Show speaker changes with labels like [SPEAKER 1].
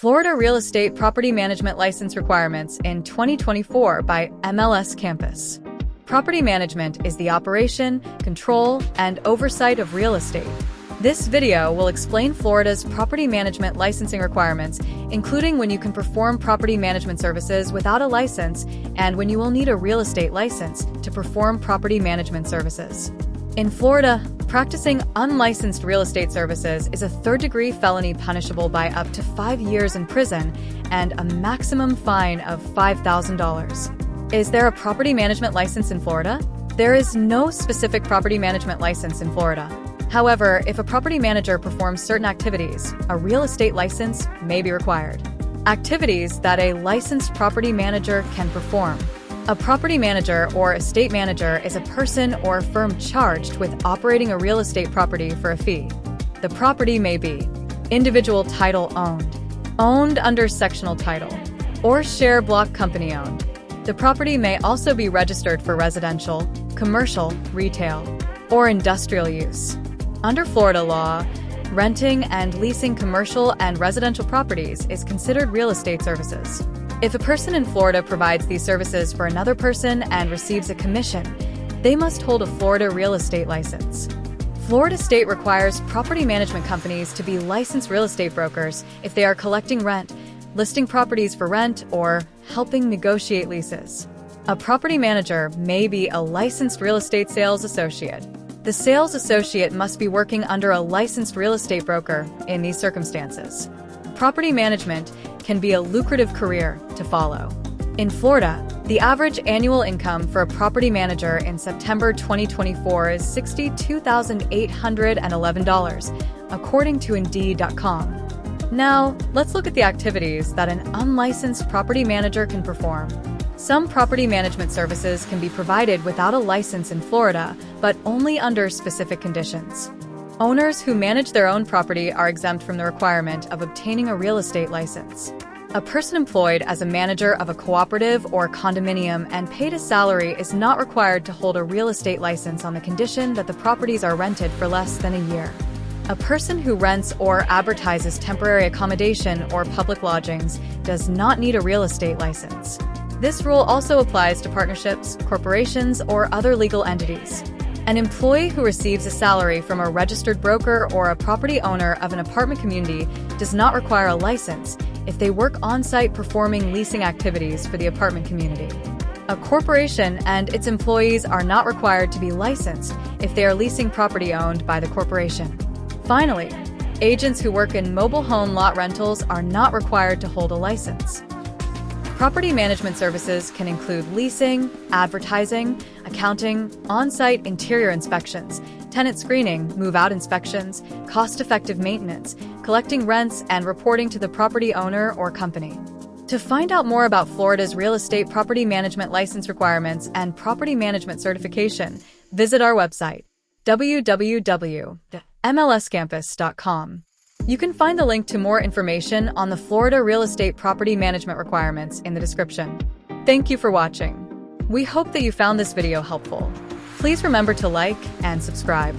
[SPEAKER 1] Florida Real Estate Property Management License Requirements in 2024 by MLS Campus. Property management is the operation, control, and oversight of real estate. This video will explain Florida's property management licensing requirements, including when you can perform property management services without a license and when you will need a real estate license to perform property management services. In Florida, practicing unlicensed real estate services is a third-degree felony punishable by up to 5 years in prison and a maximum fine of $5,000. Is there a property management license in Florida? There is no specific property management license in Florida. However, if a property manager performs certain activities, a real estate license may be required. Activities that a licensed property manager can perform. A property manager or estate manager is a person or firm charged with operating a real estate property for a fee. The property may be individual title owned under sectional title, or share block company owned. The property may also be registered for residential, commercial, retail, or industrial use. Under Florida law, renting and leasing commercial and residential properties is considered real estate services. If a person in Florida provides these services for another person and receives a commission, they must hold a Florida real estate license. Florida state requires property management companies to be licensed real estate brokers if they are collecting rent, listing properties for rent, or helping negotiate leases. A property manager may be a licensed real estate sales associate. The sales associate must be working under a licensed real estate broker in these circumstances. Property management can be a lucrative career to follow. In Florida, the average annual income for a property manager in September 2024 is $62,811, according to Indeed.com. Now, let's look at the activities that an unlicensed property manager can perform. Some property management services can be provided without a license in Florida, but only under specific conditions. Owners who manage their own property are exempt from the requirement of obtaining a real estate license. A person employed as a manager of a cooperative or condominium and paid a salary is not required to hold a real estate license on the condition that the properties are rented for less than a year. A person who rents or advertises temporary accommodation or public lodgings does not need a real estate license. This rule also applies to partnerships, corporations, or other legal entities. An employee who receives a salary from a registered broker or a property owner of an apartment community does not require a license if they work on-site performing leasing activities for the apartment community. A corporation and its employees are not required to be licensed if they are leasing property owned by the corporation. Finally, agents who work in mobile home lot rentals are not required to hold a license. Property management services can include leasing, advertising, accounting, on-site interior inspections, tenant screening, move-out inspections, cost-effective maintenance, collecting rents, and reporting to the property owner or company. To find out more about Florida's real estate property management license requirements and property management certification, visit our website, www.mlscampus.com. You can find the link to more information on the Florida real estate property management requirements in the description. Thank you for watching. We hope that you found this video helpful. Please remember to like and subscribe.